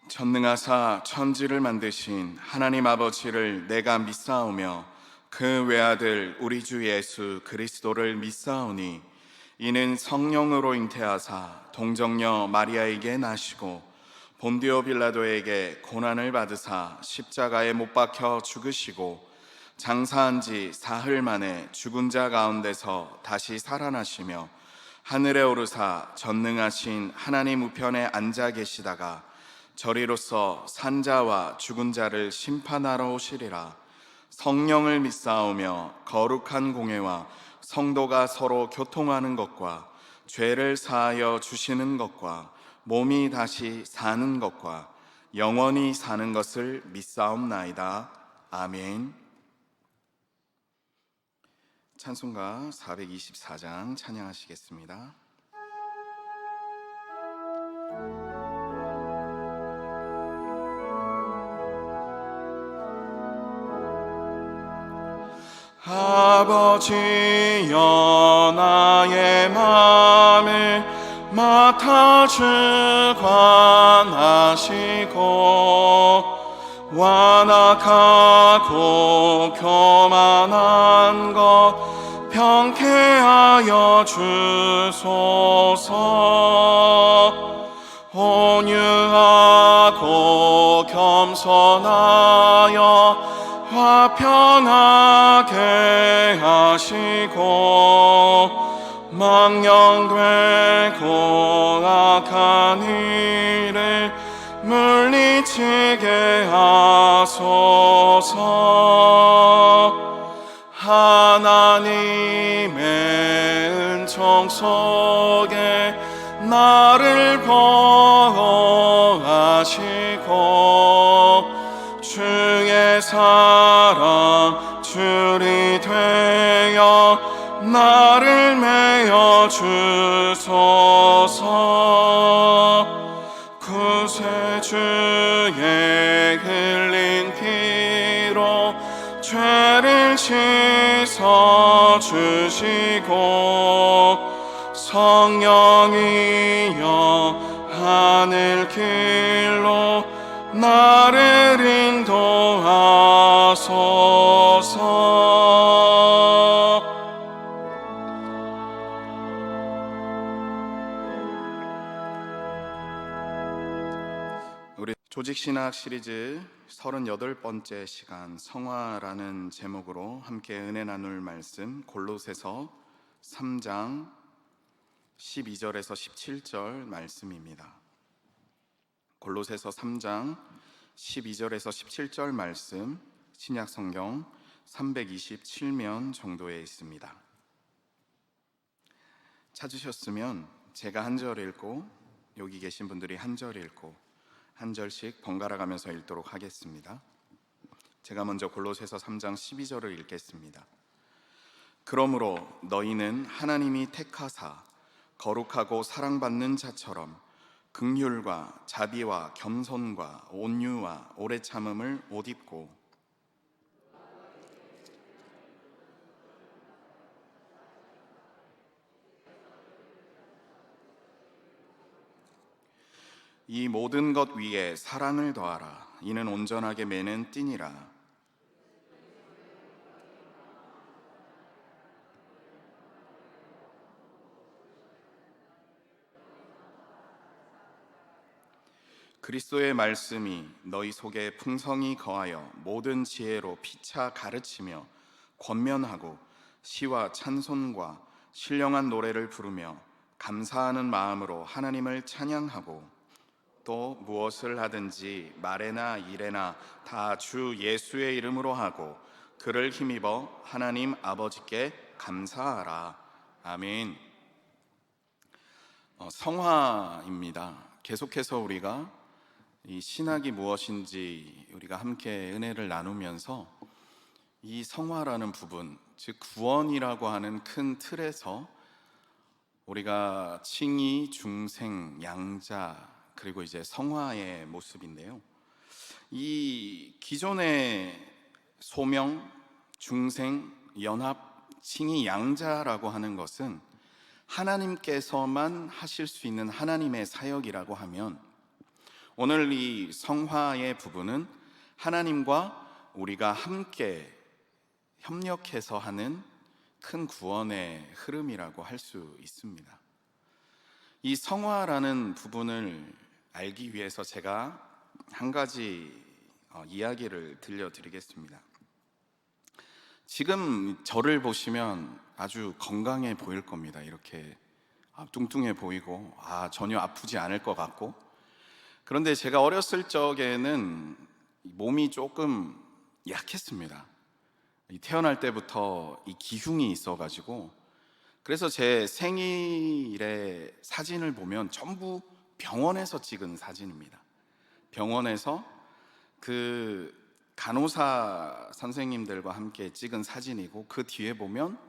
전능하사 천지를 만드신 하나님 아버지를 내가 믿사오며 그 외아들 우리 주 예수 그리스도를 믿사오니 이는 성령으로 잉태하사 동정녀 마리아에게 나시고 본디오 빌라도에게 고난을 받으사 십자가에 못 박혀 죽으시고 장사한 지 사흘 만에 죽은 자 가운데서 다시 살아나시며 하늘에 오르사 전능하신 하나님 우편에 앉아 계시다가 저리로서 산자와 죽은 자를 심판하러 오시리라. 성령을 믿사오며 거룩한 공회와 성도가 서로 교통하는 것과 죄를 사하여 주시는 것과 몸이 다시 사는 것과 영원히 사는 것을 믿사옵나이다. 아멘. 찬송가 424장 찬양하시겠습니다. 아버지여 나의 맘을 맡아 주관하시고 완악하고 교만한 것 평케하여 주소서. 온유하고 겸손하여 화평하게 하시고 망령되고 악한 일을 물리치게 하소서. 하나님의 은총 속에 나를 보호하시고 주의 사랑 줄이 되어 나를 메어 주소서. 구세주의 흘린 피로 죄를 씻어 주시고 성령이여 하늘 길로 나를 인도하소서. 우리 조직신학 시리즈 38번째 시간 성화라는 제목으로 함께 은혜 나눌 말씀 골로새서 3장 12절에서 17절 말씀입니다. 골로새서 3장 12절에서 17절 말씀 신약 성경 327면 정도에 있습니다. 찾으셨으면 제가 한 절 읽고 여기 계신 분들이 한 절 읽고 한 절씩 번갈아 가면서 읽도록 하겠습니다. 제가 먼저 골로새서 3장 12절을 읽겠습니다. 그러므로 너희는 하나님이 택하사 거룩하고 사랑받는 자처럼 긍휼과 자비와 겸손과 온유와 오래 참음을 옷 입고 이 모든 것 위에 사랑을 더하라. 이는 온전하게 매는 띠니라. 그리스도의 말씀이 너희 속에 풍성히 거하여 모든 지혜로 피차 가르치며 권면하고 시와 찬송과 신령한 노래를 부르며 감사하는 마음으로 하나님을 찬양하고 또 무엇을 하든지 말에나 일에나 다 주 예수의 이름으로 하고 그를 힘입어 하나님 아버지께 감사하라. 아멘. 성화입니다. 계속해서 우리가 이 신학이 무엇인지 우리가 함께 은혜를 나누면서 이 성화라는 부분, 즉 구원이라고 하는 큰 틀에서 우리가 칭의, 중생, 양자 그리고 이제 성화의 모습인데요. 이 기존의 소명, 중생, 연합, 칭의, 양자라고 하는 것은 하나님께서만 하실 수 있는 하나님의 사역이라고 하면 오늘 이 성화의 부분은 하나님과 우리가 함께 협력해서 하는 큰 구원의 흐름이라고 할 수 있습니다. 이 성화라는 부분을 알기 위해서 제가 한 가지 이야기를 들려드리겠습니다. 지금 저를 보시면 아주 건강해 보일 겁니다. 이렇게 뚱뚱해 보이고 전혀 아프지 않을 것 같고. 그런데 제가 어렸을 적에는 몸이 조금 약했습니다. 태어날 때부터 이 기흉이 있어가지고, 그래서 제 생일의 사진을 보면 전부 병원에서 찍은 사진입니다. 병원에서 그 간호사 선생님들과 함께 찍은 사진이고, 그 뒤에 보면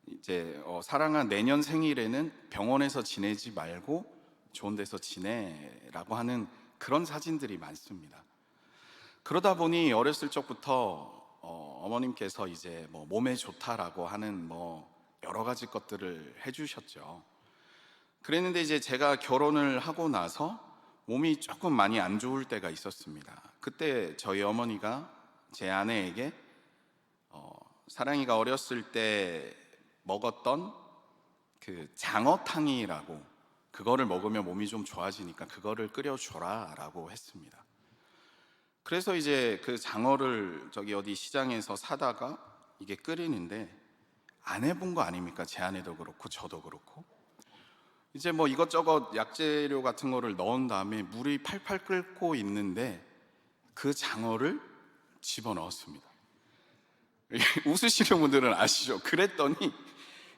이제 사랑아 내년 생일에는 병원에서 지내지 말고 좋은 데서 지내라고 하는 그런 사진들이 많습니다. 그러다 보니 어렸을 적부터 어머님께서 이제 몸에 좋다라고 하는 여러 가지 것들을 해주셨죠. 그랬는데 이제 제가 결혼을 하고 나서 몸이 조금 많이 안 좋을 때가 있었습니다. 그때 저희 어머니가 제 아내에게 사랑이가 어렸을 때 먹었던 그 장어탕이라고, 그거를 먹으면 몸이 좀 좋아지니까 그거를 끓여줘라 라고 했습니다. 그래서 이제 그 장어를 저기 어디 시장에서 사다가 이게 끓이는데, 안 해본 거 아닙니까? 제 아내도 그렇고 저도 그렇고. 이제 이것저것 약재료 같은 거를 넣은 다음에 물이 팔팔 끓고 있는데 그 장어를 집어넣었습니다. 웃으시는 분들은 아시죠? 그랬더니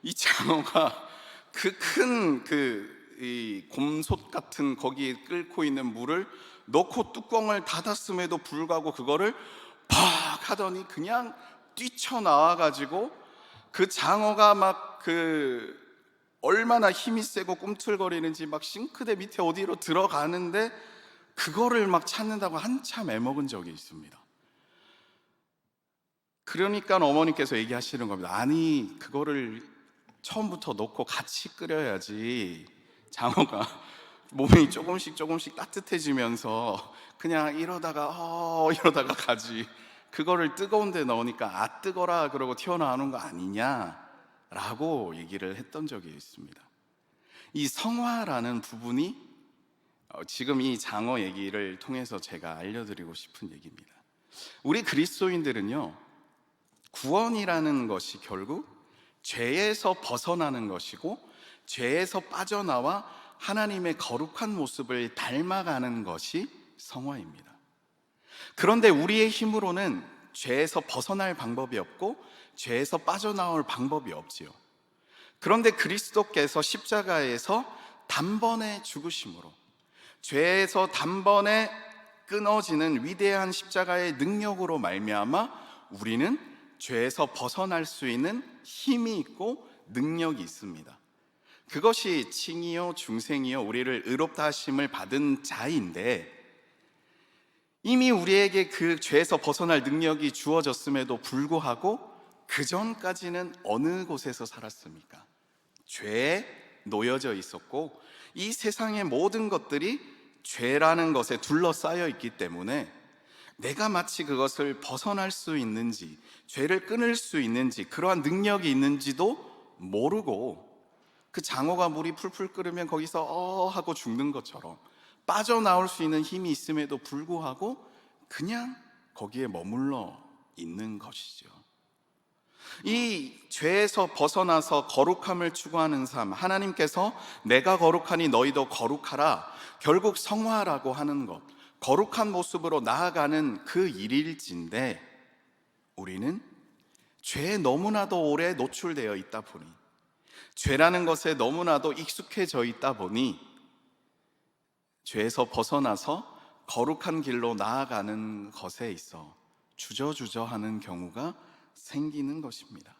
이 장어가 그 큰 이 곰솥 같은 거기에 끓고 있는 물을 넣고 뚜껑을 닫았음에도 불구하고 그거를 팍 하더니 그냥 뛰쳐나와가지고, 그 장어가 막 얼마나 힘이 세고 꿈틀거리는지 막 싱크대 밑에 어디로 들어가는데 그거를 막 찾는다고 한참 애먹은 적이 있습니다. 그러니까 어머니께서 얘기하시는 겁니다. 아니, 그거를 처음부터 넣고 같이 끓여야지 장어가 몸이 조금씩 따뜻해지면서 그냥 이러다가 가지, 그거를 뜨거운 데 넣으니까 뜨거라 그러고 튀어나오는 거 아니냐라고 얘기를 했던 적이 있습니다. 이 성화라는 부분이 지금 이 장어 얘기를 통해서 제가 알려드리고 싶은 얘기입니다. 우리 그리스도인들은요, 구원이라는 것이 결국 죄에서 벗어나는 것이고, 죄에서 빠져나와 하나님의 거룩한 모습을 닮아가는 것이 성화입니다. 그런데 우리의 힘으로는 죄에서 벗어날 방법이 없고 죄에서 빠져나올 방법이 없지요. 그런데 그리스도께서 십자가에서 단번에 죽으심으로, 죄에서 단번에 끊어지는 위대한 십자가의 능력으로 말미암아 우리는 죄에서 벗어날 수 있는 힘이 있고 능력이 있습니다. 그것이 칭이요 중생이요 우리를 의롭다 하심을 받은 자인데, 이미 우리에게 그 죄에서 벗어날 능력이 주어졌음에도 불구하고 그 전까지는 어느 곳에서 살았습니까? 죄에 놓여져 있었고, 이 세상의 모든 것들이 죄라는 것에 둘러싸여 있기 때문에 내가 마치 그것을 벗어날 수 있는지, 죄를 끊을 수 있는지, 그러한 능력이 있는지도 모르고, 그 장어가 물이 풀풀 끓으면 거기서 하고 죽는 것처럼 빠져나올 수 있는 힘이 있음에도 불구하고 그냥 거기에 머물러 있는 것이죠. 이 죄에서 벗어나서 거룩함을 추구하는 삶, 하나님께서 내가 거룩하니 너희도 거룩하라, 결국 성화라고 하는 것, 거룩한 모습으로 나아가는 그 일일진데, 우리는 죄에 너무나도 오래 노출되어 있다 보니, 죄라는 것에 너무나도 익숙해져 있다 보니 죄에서 벗어나서 거룩한 길로 나아가는 것에 있어 주저주저하는 경우가 생기는 것입니다.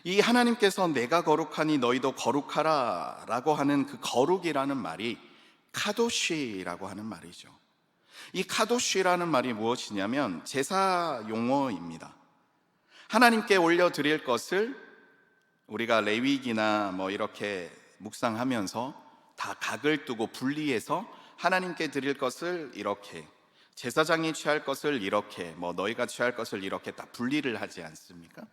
이 하나님께서 내가 거룩하니 너희도 거룩하라 라고 하는 그 거룩이라는 말이 카도시라고 하는 말이죠. 이 카도시라는 말이 무엇이냐면 제사 용어입니다. 하나님께 올려드릴 것을 우리가 레위기나 이렇게 묵상하면서 다 각을 두고 분리해서 하나님께 드릴 것을 이렇게, 제사장이 취할 것을 이렇게, 너희가 취할 것을 이렇게 다 분리를 하지 않습니까?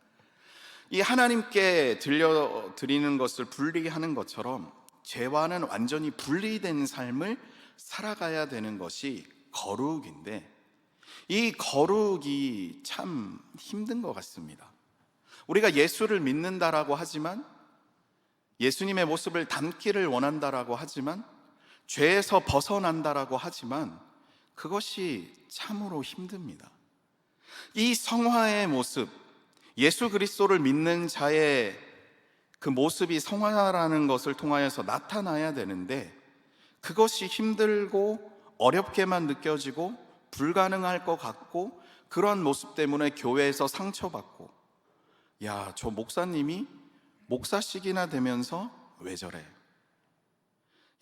이 하나님께 드리는 것을 분리하는 것처럼 죄와는 완전히 분리된 삶을 살아가야 되는 것이 거룩인데, 이 거룩이 참 힘든 것 같습니다. 우리가 예수를 믿는다라고 하지만, 예수님의 모습을 담기를 원한다라고 하지만, 죄에서 벗어난다라고 하지만 그것이 참으로 힘듭니다. 이 성화의 모습, 예수 그리스도를 믿는 자의 그 모습이 성화라는 것을 통하여서 나타나야 되는데, 그것이 힘들고 어렵게만 느껴지고 불가능할 것 같고, 그런 모습 때문에 교회에서 상처받고, 야, 저 목사님이 목사식이나 되면서 왜 저래?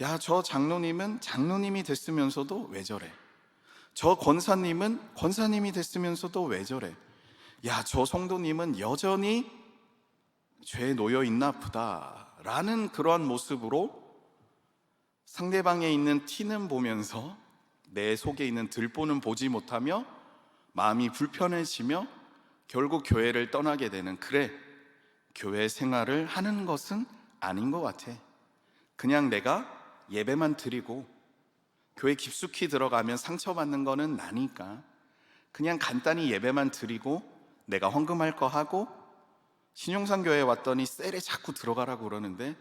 야, 저 장로님은 장로님이 됐으면서도 왜 저래? 저 권사님은 권사님이 됐으면서도 왜 저래? 야, 저 성도님은 여전히 죄에 놓여 있나 보다 라는 그러한 모습으로 상대방에 있는 티는 보면서 내 속에 있는 들보는 보지 못하며 마음이 불편해지며 결국 교회를 떠나게 되는, 그래, 교회 생활을 하는 것은 아닌 것 같아. 그냥 내가 예배만 드리고 교회 깊숙이 들어가면 상처받는 거는 나니까 그냥 간단히 예배만 드리고 내가 헌금할 거 하고, 신용산 교회에 왔더니 셀에 자꾸 들어가라고 그러는데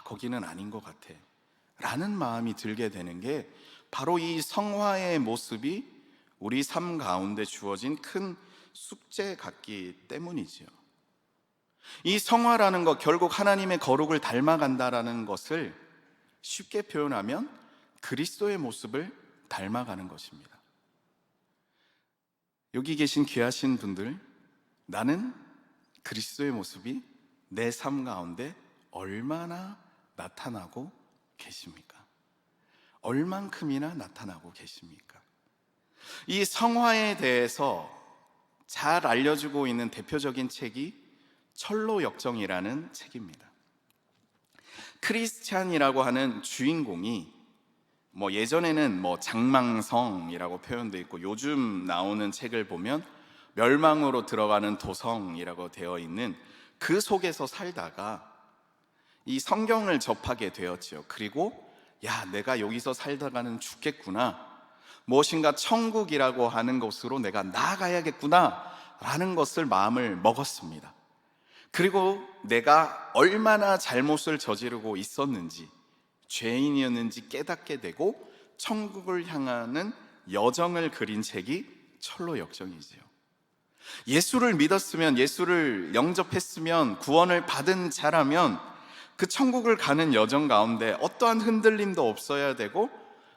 거기는 아닌 것 같아 라는 마음이 들게 되는 게 바로 이 성화의 모습이 우리 삶 가운데 주어진 큰 숙제 같기 때문이지요. 이 성화라는 것, 결국 하나님의 거룩을 닮아간다라는 것을 쉽게 표현하면 그리스도의 모습을 닮아가는 것입니다. 여기 계신 귀하신 분들, 나는 그리스도의 모습이 내 삶 가운데 얼마나 나타나고 계십니까? 얼만큼이나 나타나고 계십니까? 이 성화에 대해서 잘 알려주고 있는 대표적인 책이 철로 역정이라는 책입니다. 크리스찬이라고 하는 주인공이 예전에는 장망성이라고 표현되어 있고, 요즘 나오는 책을 보면 멸망으로 들어가는 도성이라고 되어 있는 그 속에서 살다가 이 성경을 접하게 되었지요. 그리고 내가 여기서 살다가는 죽겠구나, 무엇인가 천국이라고 하는 곳으로 내가 나아가야겠구나 라는 것을 마음을 먹었습니다. 그리고 내가 얼마나 잘못을 저지르고 있었는지, 죄인이었는지 깨닫게 되고 천국을 향하는 여정을 그린 책이 철로 역정이지요. 예수를 믿었으면, 예수를 영접했으면, 구원을 받은 자라면 그 천국을 가는 여정 가운데 어떠한 흔들림도 없어야 되고,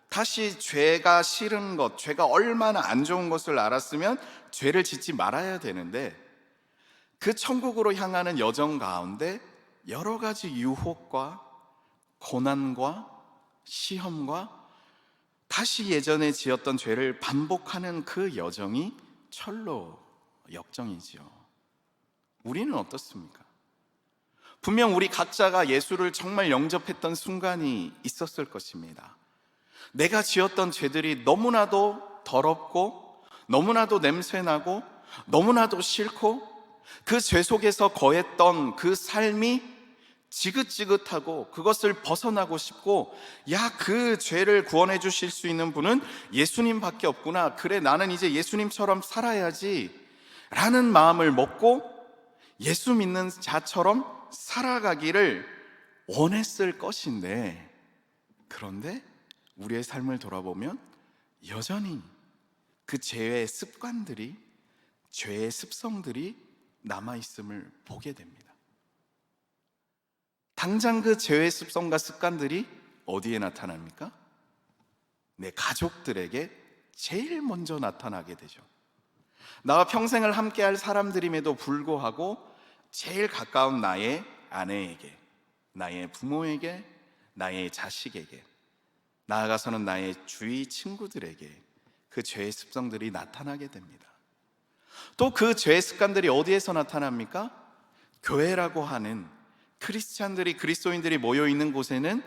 다시 죄가 싫은 것, 죄가 얼마나 안 좋은 것을 알았으면 죄를 짓지 말아야 되는데, 그 천국으로 향하는 여정 가운데 여러 가지 유혹과 고난과 시험과 다시 예전에 지었던 죄를 반복하는 그 여정이 철로 역정이지요. 우리는 어떻습니까? 분명 우리 각자가 예수를 정말 영접했던 순간이 있었을 것입니다. 내가 지었던 죄들이 너무나도 더럽고 너무나도 냄새나고 너무나도 싫고, 그 죄 속에서 거했던 그 삶이 지긋지긋하고 그것을 벗어나고 싶고, 그 죄를 구원해 주실 수 있는 분은 예수님밖에 없구나, 그래, 나는 이제 예수님처럼 살아야지 라는 마음을 먹고 예수 믿는 자처럼 살아가기를 원했을 것인데, 그런데 우리의 삶을 돌아보면 여전히 그 죄의 습관들이, 죄의 습성들이 남아있음을 보게 됩니다. 당장 그 죄의 습성과 습관들이 어디에 나타납니까? 내 가족들에게 제일 먼저 나타나게 되죠. 나와 평생을 함께할 사람들임에도 불구하고 제일 가까운 나의 아내에게, 나의 부모에게, 나의 자식에게, 나아가서는 나의 주위 친구들에게 그 죄의 습성들이 나타나게 됩니다. 또 그 죄의 습관들이 어디에서 나타납니까? 교회라고 하는 크리스찬들이, 그리스도인들이 모여있는 곳에는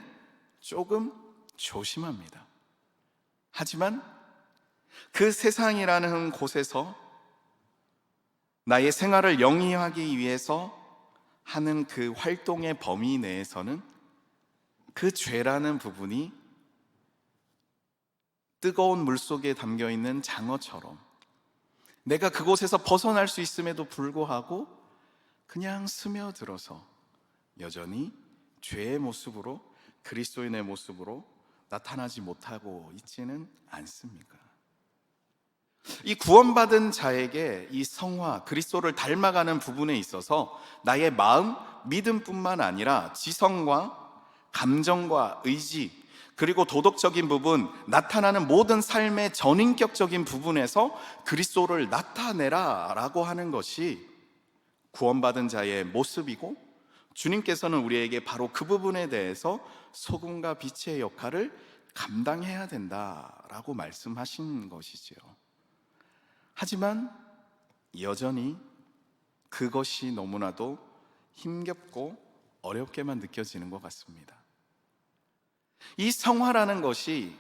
조금 조심합니다. 하지만 그 세상이라는 곳에서 나의 생활을 영위하기 위해서 하는 그 활동의 범위 내에서는 그 죄라는 부분이 뜨거운 물속에 담겨있는 장어처럼 내가 그곳에서 벗어날 수 있음에도 불구하고 그냥 스며들어서 여전히 죄의 모습으로, 그리스도인의 모습으로 나타나지 못하고 있지는 않습니까? 이 구원받은 자에게 이 성화, 그리스도를 닮아가는 부분에 있어서 나의 마음, 믿음뿐만 아니라 지성과 감정과 의지, 그리고 도덕적인 부분, 나타나는 모든 삶의 전인격적인 부분에서 그리스도를 나타내라 라고 하는 것이 구원받은 자의 모습이고, 주님께서는 우리에게 바로 그 부분에 대해서 소금과 빛의 역할을 감당해야 된다라고 말씀하신 것이지요. 하지만 여전히 그것이 너무나도 힘겹고 어렵게만 느껴지는 것 같습니다. 이 성화라는 것이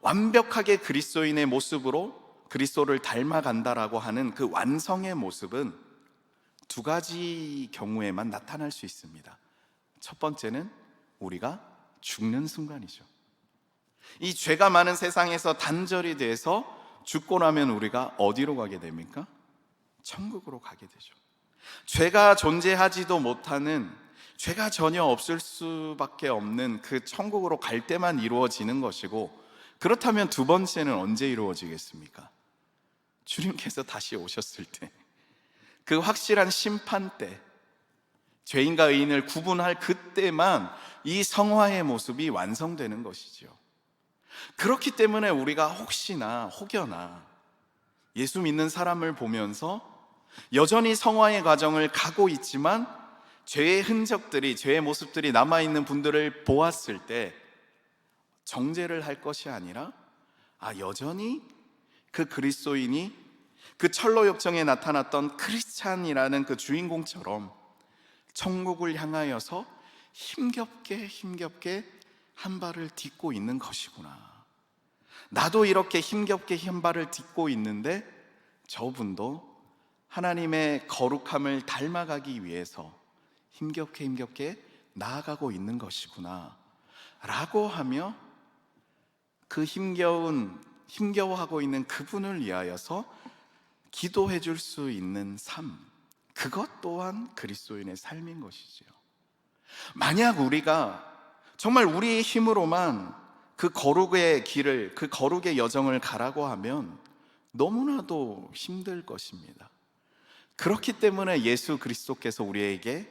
완벽하게 그리스도인의 모습으로 그리스도를 닮아간다라고 하는 그 완성의 모습은 두 가지 경우에만 나타날 수 있습니다. 첫 번째는 우리가 죽는 순간이죠. 이 죄가 많은 세상에서 단절이 돼서 죽고 나면 우리가 어디로 가게 됩니까? 천국으로 가게 되죠. 죄가 존재하지도 못하는, 죄가 전혀 없을 수밖에 없는 그 천국으로 갈 때만 이루어지는 것이고, 그렇다면 두 번째는 언제 이루어지겠습니까? 주님께서 다시 오셨을 때, 그 확실한 심판 때, 죄인과 의인을 구분할 그때만 이 성화의 모습이 완성되는 것이죠. 그렇기 때문에 우리가 혹여나 예수 믿는 사람을 보면서 여전히 성화의 과정을 가고 있지만 죄의 흔적들이, 죄의 모습들이 남아있는 분들을 보았을 때 정죄를 할 것이 아니라, 여전히 그 그리스도인이 그 철로역정에 나타났던 크리스찬이라는 그 주인공처럼 천국을 향하여서 힘겹게 한 발을 딛고 있는 것이구나. 나도 이렇게 힘겹게 한 발을 딛고 있는데 저분도 하나님의 거룩함을 닮아가기 위해서 힘겹게 나아가고 있는 것이구나 라고 하며, 그 힘겨워하고 있는 그분을 위하여서 기도해 줄 수 있는 삶, 그것 또한 그리스도인의 삶인 것이지요. 만약 우리가 정말 우리의 힘으로만 그 거룩의 길을, 그 거룩의 여정을 가라고 하면 너무나도 힘들 것입니다. 그렇기 때문에 예수 그리스도께서 우리에게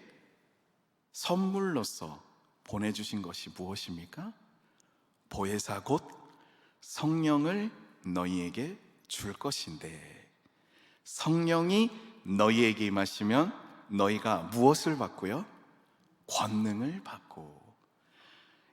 선물로서 보내주신 것이 무엇입니까? 보혜사 곧 성령을 너희에게 줄 것인데, 성령이 너희에게 임하시면 너희가 무엇을 받고요? 권능을 받고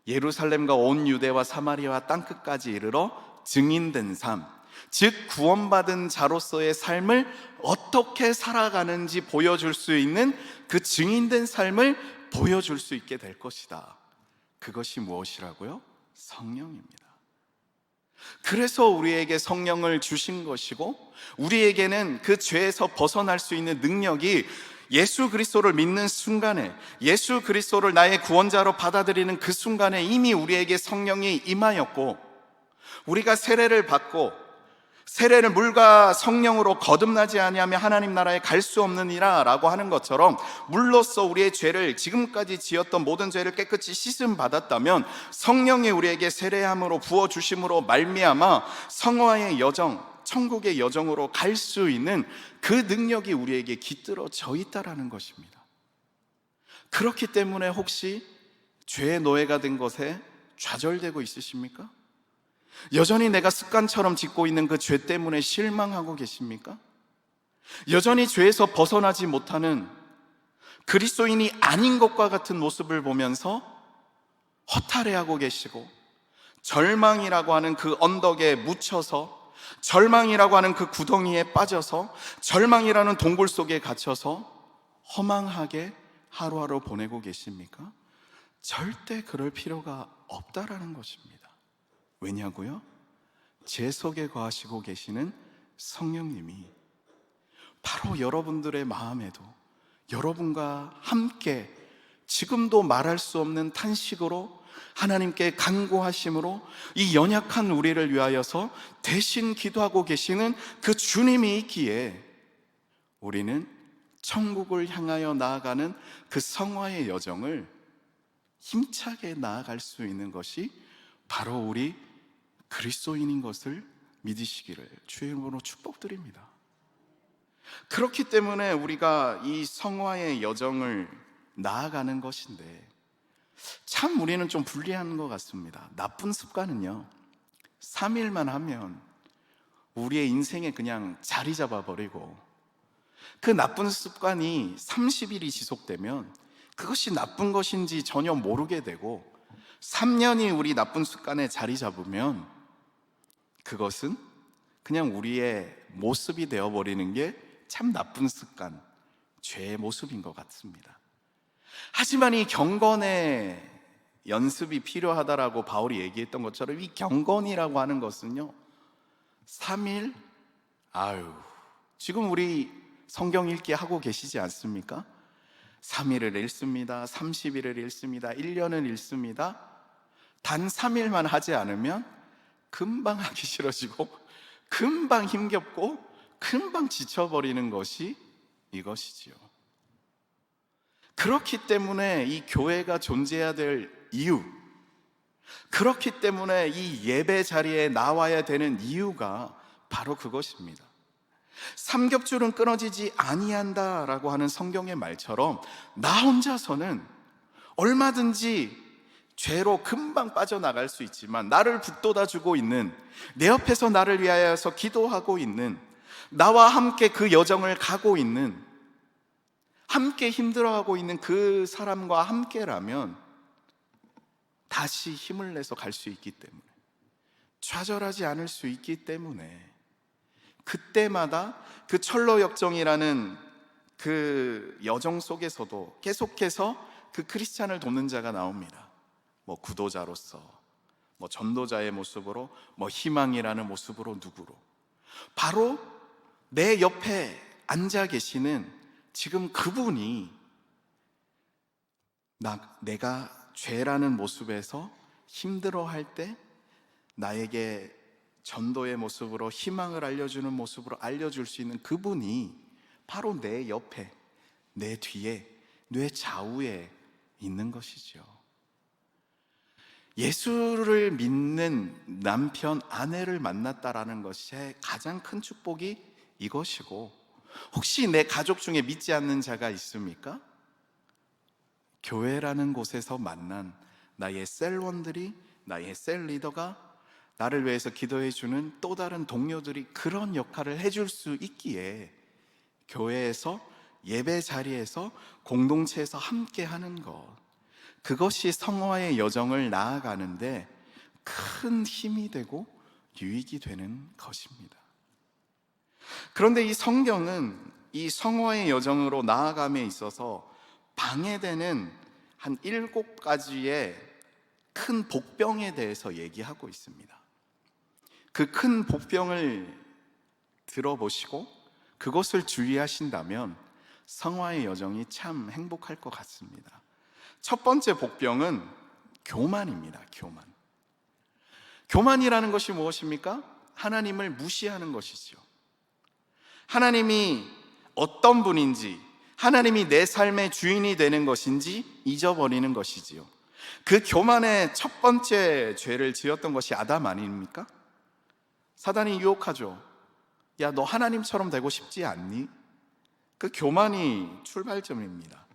예루살렘과 온 유대와 사마리아와 땅끝까지 이르러 증인된 삶, 즉 구원받은 자로서의 삶을 어떻게 살아가는지 보여줄 수 있는 그 증인된 삶을 보여줄 수 있게 될 것이다. 그것이 무엇이라고요? 성령입니다. 그래서 우리에게 성령을 주신 것이고, 우리에게는 그 죄에서 벗어날 수 있는 능력이 예수 그리스도를 믿는 순간에, 예수 그리스도를 나의 구원자로 받아들이는 그 순간에 이미 우리에게 성령이 임하였고, 우리가 세례를 받고, 세례를 물과 성령으로 거듭나지 아니하면 하나님 나라에 갈 수 없느니라 라고 하는 것처럼, 물로써 우리의 죄를, 지금까지 지었던 모든 죄를 깨끗이 씻음 받았다면 성령이 우리에게 세례함으로 부어주심으로 말미암아 성화의 여정, 천국의 여정으로 갈 수 있는 그 능력이 우리에게 깃들어져 있다라는 것입니다. 그렇기 때문에 혹시 죄의 노예가 된 것에 좌절되고 있으십니까? 여전히 내가 습관처럼 짓고 있는 그 죄 때문에 실망하고 계십니까? 여전히 죄에서 벗어나지 못하는 그리스도인이 아닌 것과 같은 모습을 보면서 허탈해하고 계시고, 절망이라고 하는 그 언덕에 묻혀서, 절망이라고 하는 그 구덩이에 빠져서, 절망이라는 동굴 속에 갇혀서 허망하게 하루하루 보내고 계십니까? 절대 그럴 필요가 없다라는 것입니다. 왜냐고요? 제 속에 거하시고 계시는 성령님이 바로 여러분들의 마음에도 여러분과 함께 지금도 말할 수 없는 탄식으로 하나님께 간구하심으로 이 연약한 우리를 위하여서 대신 기도하고 계시는 그 주님이 있기에 우리는 천국을 향하여 나아가는 그 성화의 여정을 힘차게 나아갈 수 있는 것이 바로 우리 그리스도인인 것을 믿으시기를 주의 이름으로 축복드립니다. 그렇기 때문에 우리가 이 성화의 여정을 나아가는 것인데, 참 우리는 좀 불리한 것 같습니다. 나쁜 습관은요, 3일만 하면 우리의 인생에 그냥 자리 잡아버리고, 그 나쁜 습관이 30일이 지속되면 그것이 나쁜 것인지 전혀 모르게 되고, 3년이 우리 나쁜 습관에 자리 잡으면 그것은 그냥 우리의 모습이 되어버리는 게 참 나쁜 습관, 죄의 모습인 것 같습니다. 하지만 이 경건의 연습이 필요하다라고 바울이 얘기했던 것처럼 이 경건이라고 하는 것은요, 3일, 지금 우리 성경 읽기 하고 계시지 않습니까? 3일을 읽습니다. 30일을 읽습니다. 1년을 읽습니다. 단 3일만 하지 않으면 금방 하기 싫어지고 금방 힘겹고 금방 지쳐버리는 것이 이것이지요. 그렇기 때문에 이 교회가 존재해야 될 이유, 그렇기 때문에 이 예배 자리에 나와야 되는 이유가 바로 그것입니다. 삼겹줄은 끊어지지 아니한다라고 하는 성경의 말처럼 나 혼자서는 얼마든지 죄로 금방 빠져나갈 수 있지만, 나를 붙돋아주고 있는, 내 옆에서 나를 위하여서 기도하고 있는, 나와 함께 그 여정을 가고 있는, 함께 힘들어하고 있는 그 사람과 함께라면 다시 힘을 내서 갈 수 있기 때문에, 좌절하지 않을 수 있기 때문에, 그때마다 그 철로역정이라는 그 여정 속에서도 계속해서 그 크리스찬을 돕는 자가 나옵니다. 구도자로서, 전도자의 모습으로, 희망이라는 모습으로, 누구로, 바로 내 옆에 앉아 계시는 지금 그분이 내가 죄라는 모습에서 힘들어할 때 나에게 전도의 모습으로, 희망을 알려주는 모습으로 알려줄 수 있는 그분이 바로 내 옆에, 내 뒤에, 내 좌우에 있는 것이죠. 예수를 믿는 남편, 아내를 만났다라는 것의 가장 큰 축복이 이것이고, 혹시 내 가족 중에 믿지 않는 자가 있습니까? 교회라는 곳에서 만난 나의 셀원들이, 나의 셀 리더가, 나를 위해서 기도해 주는 또 다른 동료들이 그런 역할을 해줄 수 있기에, 교회에서, 예배 자리에서, 공동체에서 함께 하는 것, 그것이 성화의 여정을 나아가는데 큰 힘이 되고 유익이 되는 것입니다. 그런데 이 성경은 이 성화의 여정으로 나아감에 있어서 방해되는 한 7가지의 큰 복병에 대해서 얘기하고 있습니다. 그 큰 복병을 들어보시고 그것을 주의하신다면 성화의 여정이 참 행복할 것 같습니다. 첫 번째 복병은 교만입니다. 교만이라는 것이 무엇입니까? 하나님을 무시하는 것이죠. 하나님이 어떤 분인지, 하나님이 내 삶의 주인이 되는 것인지 잊어버리는 것이지요. 그 교만의 첫 번째 죄를 지었던 것이 아담 아닙니까? 사단이 유혹하죠. 야, 너 하나님처럼 되고 싶지 않니? 그 교만이 출발점입니다.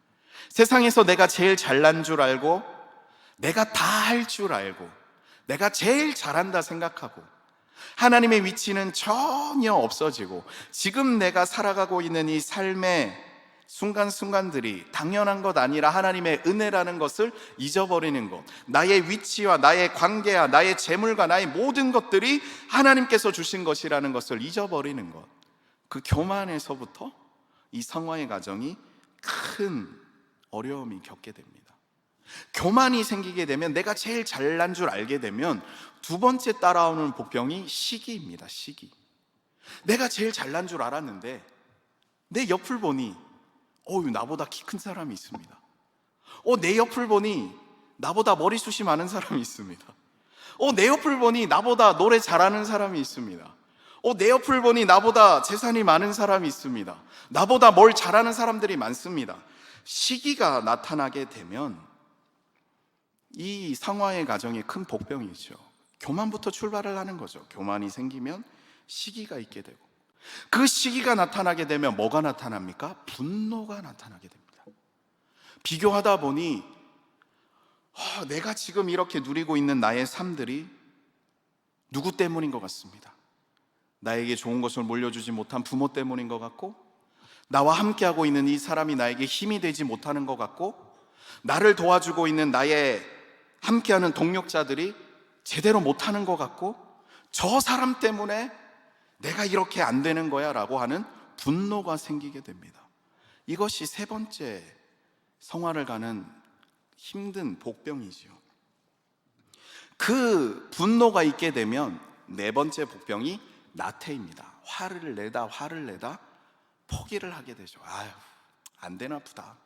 세상에서 내가 제일 잘난 줄 알고, 내가 다 할 줄 알고, 내가 제일 잘한다 생각하고, 하나님의 위치는 전혀 없어지고, 지금 내가 살아가고 있는 이 삶의 순간순간들이 당연한 것 아니라 하나님의 은혜라는 것을 잊어버리는 것, 나의 위치와 나의 관계와 나의 재물과 나의 모든 것들이 하나님께서 주신 것이라는 것을 잊어버리는 것, 그 교만에서부터 이 성화의 과정이 큰 어려움이 겪게 됩니다. 교만이 생기게 되면, 내가 제일 잘난 줄 알게 되면 두 번째 따라오는 복병이 시기입니다. 시기. 내가 제일 잘난 줄 알았는데 내 옆을 보니 나보다 키 큰 사람이 있습니다. 내 옆을 보니 나보다 머리숱이 많은 사람이 있습니다. 내 옆을 보니 나보다 노래 잘하는 사람이 있습니다. 내 옆을 보니 나보다 재산이 많은 사람이 있습니다. 나보다 뭘 잘하는 사람들이 많습니다. 시기가 나타나게 되면 이 상화의 가정이 큰 복병이죠. 교만부터 출발을 하는 거죠. 교만이 생기면 시기가 있게 되고, 그 시기가 나타나게 되면 뭐가 나타납니까? 분노가 나타나게 됩니다. 비교하다 보니 내가 지금 이렇게 누리고 있는 나의 삶들이 누구 때문인 것 같습니다. 나에게 좋은 것을 물려주지 못한 부모 때문인 것 같고, 나와 함께하고 있는 이 사람이 나에게 힘이 되지 못하는 것 같고, 나를 도와주고 있는 나의 함께하는 동력자들이 제대로 못하는 것 같고, 저 사람 때문에 내가 이렇게 안 되는 거야 라고 하는 분노가 생기게 됩니다. 이것이 세 번째 성화를 가는 힘든 복병이지요. 그 분노가 있게 되면 네 번째 복병이 나태입니다. 화를 내다 포기를 하게 되죠. 안 되나 보다.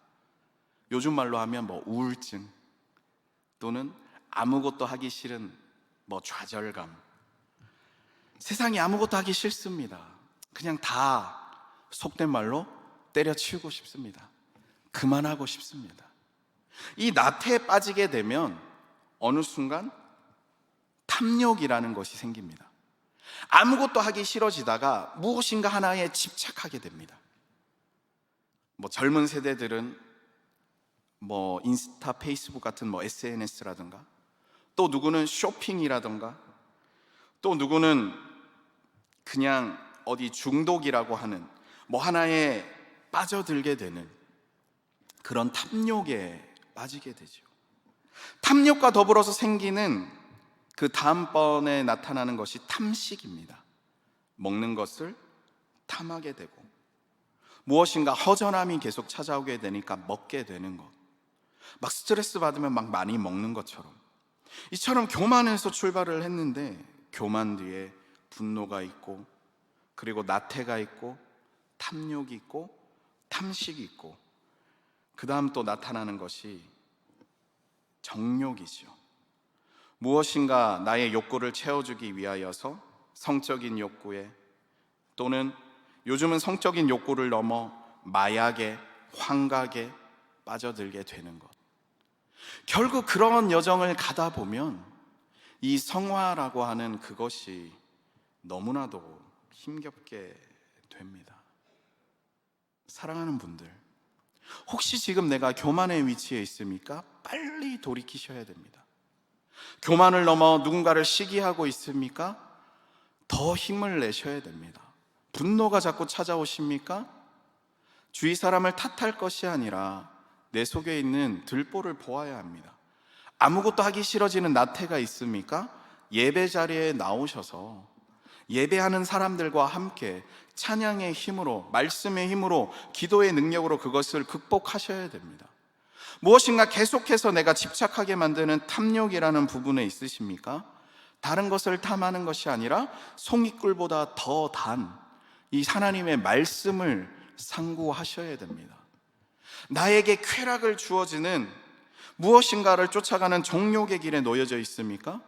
요즘 말로 하면 우울증, 또는 아무것도 하기 싫은 좌절감. 세상에 아무것도 하기 싫습니다. 그냥 다 속된 말로 때려치우고 싶습니다. 그만하고 싶습니다. 이 나태에 빠지게 되면 어느 순간 탐욕이라는 것이 생깁니다. 아무것도 하기 싫어지다가 무엇인가 하나에 집착하게 됩니다. 젊은 세대들은 인스타, 페이스북 같은 SNS라든가, 또 누구는 쇼핑이라든가, 또 누구는 그냥 어디 중독이라고 하는 하나에 빠져들게 되는 그런 탐욕에 빠지게 되죠. 탐욕과 더불어서 생기는 그 다음번에 나타나는 것이 탐식입니다. 먹는 것을 탐하게 되고, 무엇인가 허전함이 계속 찾아오게 되니까 먹게 되는 것. 스트레스 받으면 많이 먹는 것처럼, 이처럼 교만에서 출발을 했는데, 교만 뒤에 분노가 있고, 그리고 나태가 있고, 탐욕이 있고, 탐식이 있고, 그 다음 또 나타나는 것이 정욕이죠. 무엇인가 나의 욕구를 채워주기 위하여서 성적인 욕구에, 또는 요즘은 성적인 욕구를 넘어 마약에, 환각에 빠져들게 되는 것. 결국 그런 여정을 가다 보면 이 성화라고 하는 그것이 너무나도 힘겹게 됩니다. 사랑하는 분들, 혹시 지금 내가 교만의 위치에 있습니까? 빨리 돌이키셔야 됩니다. 교만을 넘어 누군가를 시기하고 있습니까? 더 힘을 내셔야 됩니다. 분노가 자꾸 찾아오십니까? 주위 사람을 탓할 것이 아니라 내 속에 있는 들보를 보아야 합니다. 아무것도 하기 싫어지는 나태가 있습니까? 예배 자리에 나오셔서 예배하는 사람들과 함께 찬양의 힘으로, 말씀의 힘으로, 기도의 능력으로 그것을 극복하셔야 됩니다. 무엇인가 계속해서 내가 집착하게 만드는 탐욕이라는 부분에 있으십니까? 다른 것을 탐하는 것이 아니라 송이꿀보다 더 단 이 하나님의 말씀을 상고하셔야 됩니다. 나에게 쾌락을 주어지는 무엇인가를 쫓아가는 정욕의 길에 놓여져 있습니까?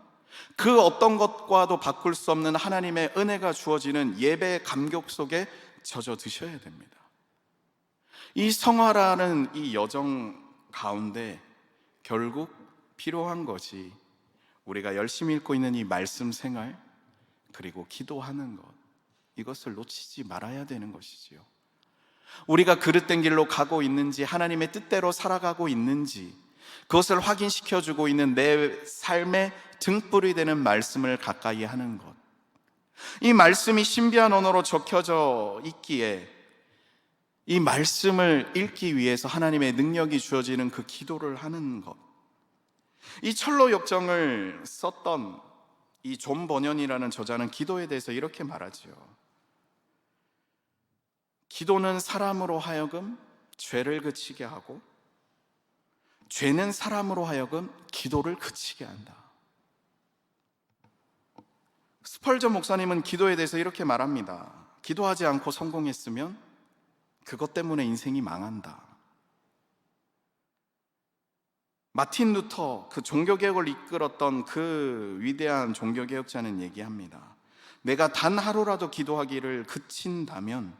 그 어떤 것과도 바꿀 수 없는 하나님의 은혜가 주어지는 예배의 감격 속에 젖어 드셔야 됩니다. 이 성화라는 이 여정 가운데 결국 필요한 것이 우리가 열심히 읽고 있는 이 말씀 생활, 그리고 기도하는 것, 이것을 놓치지 말아야 되는 것이지요. 우리가 그릇된 길로 가고 있는지, 하나님의 뜻대로 살아가고 있는지, 그것을 확인시켜주고 있는 내 삶의 등불이 되는 말씀을 가까이 하는 것. 이 말씀이 신비한 언어로 적혀져 있기에 이 말씀을 읽기 위해서 하나님의 능력이 주어지는 그 기도를 하는 것. 이 철로 역정을 썼던 이 존 버년이라는 저자는 기도에 대해서 이렇게 말하지요. 기도는 사람으로 하여금 죄를 그치게 하고 죄는 사람으로 하여금 기도를 그치게 한다. 스펄전 목사님은 기도에 대해서 이렇게 말합니다. 기도하지 않고 성공했으면 그것 때문에 인생이 망한다. 마틴 루터, 그 종교개혁을 이끌었던 그 위대한 종교개혁자는 얘기합니다. 내가 단 하루라도 기도하기를 그친다면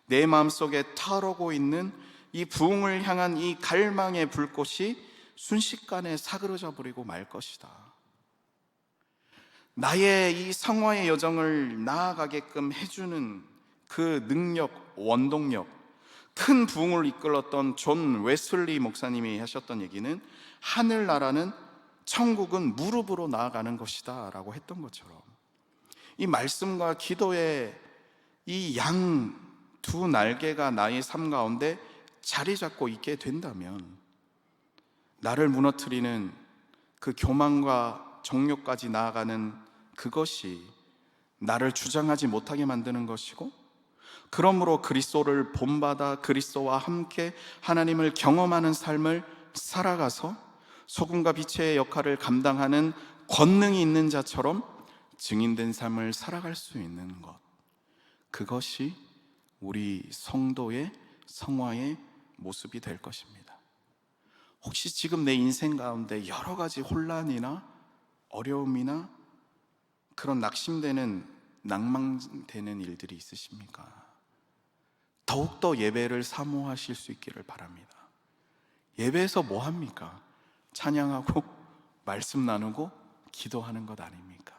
내 마음속에 타오르고 있는 이 부흥을 향한 이 갈망의 불꽃이 순식간에 사그러져 버리고 말 것이다. 나의 이 성화의 여정을 나아가게끔 해주는 그 능력, 원동력, 큰 부흥을 이끌었던 존 웨슬리 목사님이 하셨던 얘기는 하늘나라는, 천국은 무릎으로 나아가는 것이다 라고 했던 것처럼, 이 말씀과 기도의 이 양 두 날개가 나의 삶 가운데 자리 잡고 있게 된다면 나를 무너뜨리는 그 교만과 정욕까지 나아가는 그것이 나를 주장하지 못하게 만드는 것이고, 그러므로 그리스도를 본받아 그리스도와 함께 하나님을 경험하는 삶을 살아가서 소금과 빛의 역할을 감당하는 권능이 있는 자처럼 증인된 삶을 살아갈 수 있는 것, 그것이 우리 성도의 성화의 모습이 될 것입니다. 혹시 지금 내 인생 가운데 여러 가지 혼란이나 어려움이나 그런 낙심되는, 낭망되는 일들이 있으십니까? 더욱더 예배를 사모하실 수 있기를 바랍니다. 예배에서 뭐 합니까? 찬양하고 말씀 나누고 기도하는 것 아닙니까?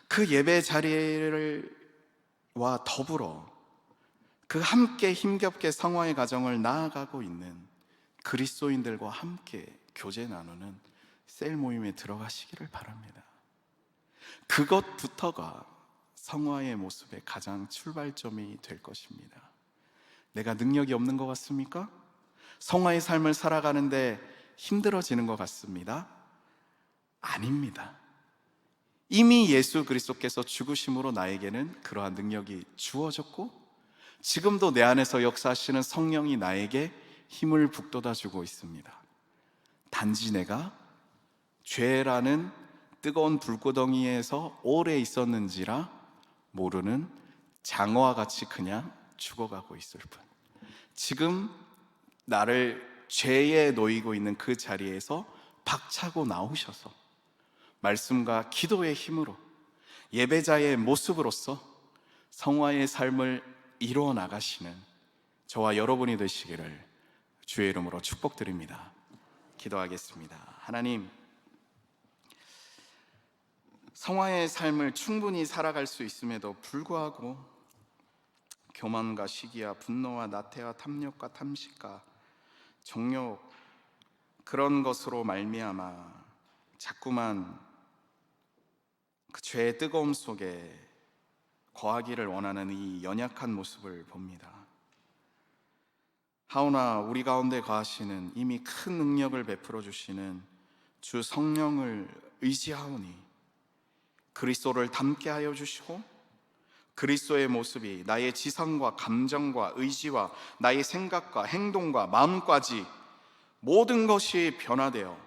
그 예배 자리와 더불어 그 함께 힘겹게 성화의 과정을 나아가고 있는 그리스도인들과 함께 교제 나누는 셀 모임에 들어가시기를 바랍니다. 그것부터가 성화의 모습의 가장 출발점이 될 것입니다. 내가 능력이 없는 것 같습니까? 성화의 삶을 살아가는데 힘들어지는 것 같습니다? 아닙니다. 이미 예수 그리스도께서 죽으심으로 나에게는 그러한 능력이 주어졌고, 지금도 내 안에서 역사하시는 성령이 나에게 힘을 북돋아 주고 있습니다. 단지 내가 죄라는 뜨거운 불구덩이에서 오래 있었는지라 모르는 장어와 같이 그냥 죽어가고 있을 뿐, 지금 나를 죄에 놓이고 있는 그 자리에서 박차고 나오셔서 말씀과 기도의 힘으로 예배자의 모습으로서 성화의 삶을 이루어 나가시는 저와 여러분이 되시기를 주의 이름으로 축복드립니다. 기도하겠습니다. 하나님, 성화의 삶을 충분히 살아갈 수 있음에도 불구하고 교만과 시기와 분노와 나태와 탐욕과 탐식과 정욕, 그런 것으로 말미암아 자꾸만 그 죄의 뜨거움 속에 거하기를 원하는 이 연약한 모습을 봅니다. 하오나 우리 가운데 거하시는, 이미 큰 능력을 베풀어 주시는 주 성령을 의지하오니 그리스도를 닮게 하여 주시고, 그리스도의 모습이 나의 지성과 감정과 의지와 나의 생각과 행동과 마음까지 모든 것이 변화되어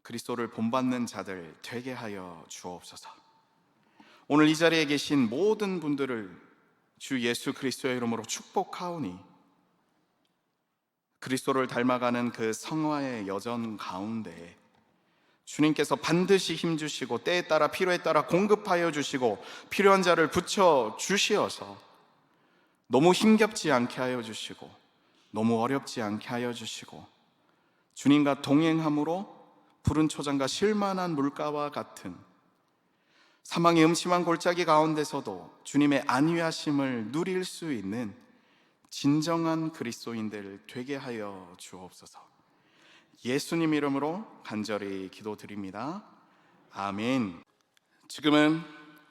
그리스도를 본받는 자들 되게 하여 주옵소서. 오늘 이 자리에 계신 모든 분들을 주 예수 그리스도의 이름으로 축복하오니 그리스도를 닮아가는 그 성화의 여정 가운데 주님께서 반드시 힘주시고 때에 따라 필요에 따라 공급하여 주시고 필요한 자를 붙여 주시어서 너무 힘겹지 않게 하여 주시고 너무 어렵지 않게 하여 주시고, 주님과 동행함으로 푸른 초장과 실만한 물가와 같은 사망의 음침한 골짜기 가운데서도 주님의 안위하심을 누릴 수 있는 진정한 그리스도인들 되게 하여 주옵소서. 예수님 이름으로 간절히 기도드립니다. 아멘. 지금은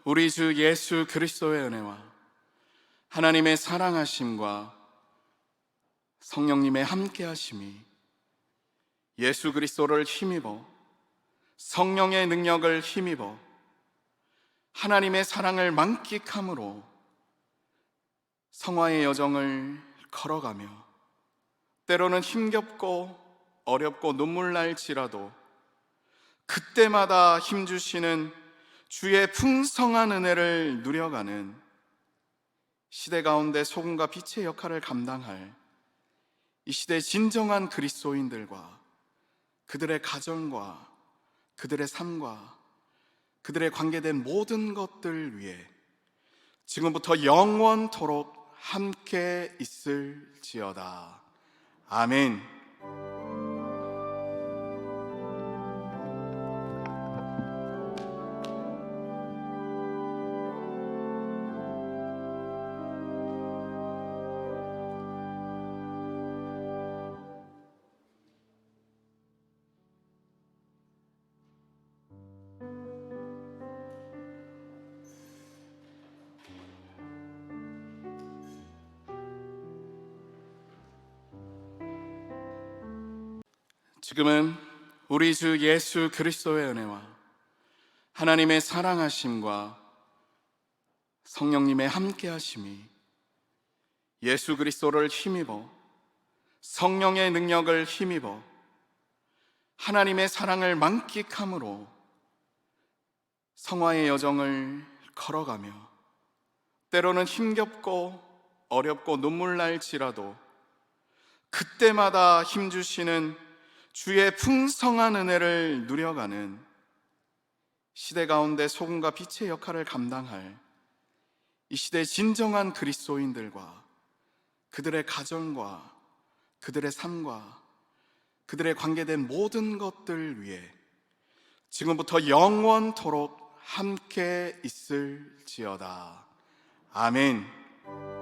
우리 주 예수 그리스도의 은혜와 하나님의 사랑하심과 성령님의 함께하심이 예수 그리스도를 힘입어 성령의 능력을 힘입어 하나님의 사랑을 만끽함으로 성화의 여정을 걸어가며 때로는 힘겹고 어렵고 눈물 날지라도 그때마다 힘주시는 주의 풍성한 은혜를 누려가는 시대 가운데 소금과 빛의 역할을 감당할 이 시대의 진정한 그리스도인들과 그들의 가정과 그들의 삶과 그들의 관계된 모든 것들 위해 지금부터 영원토록 함께 있을지어다. 아멘. 지금은 우리 주 예수 그리스도의 은혜와 하나님의 사랑하심과 성령님의 함께하심이 예수 그리스도를 힘입어 성령의 능력을 힘입어 하나님의 사랑을 만끽함으로 성화의 여정을 걸어가며 때로는 힘겹고 어렵고 눈물 날지라도 그때마다 힘주시는 주의 풍성한 은혜를 누려가는 시대 가운데 소금과 빛의 역할을 감당할 이 시대의 진정한 그리스도인들과 그들의 가정과 그들의 삶과 그들의 관계된 모든 것들 위해 지금부터 영원토록 함께 있을지어다. 아멘.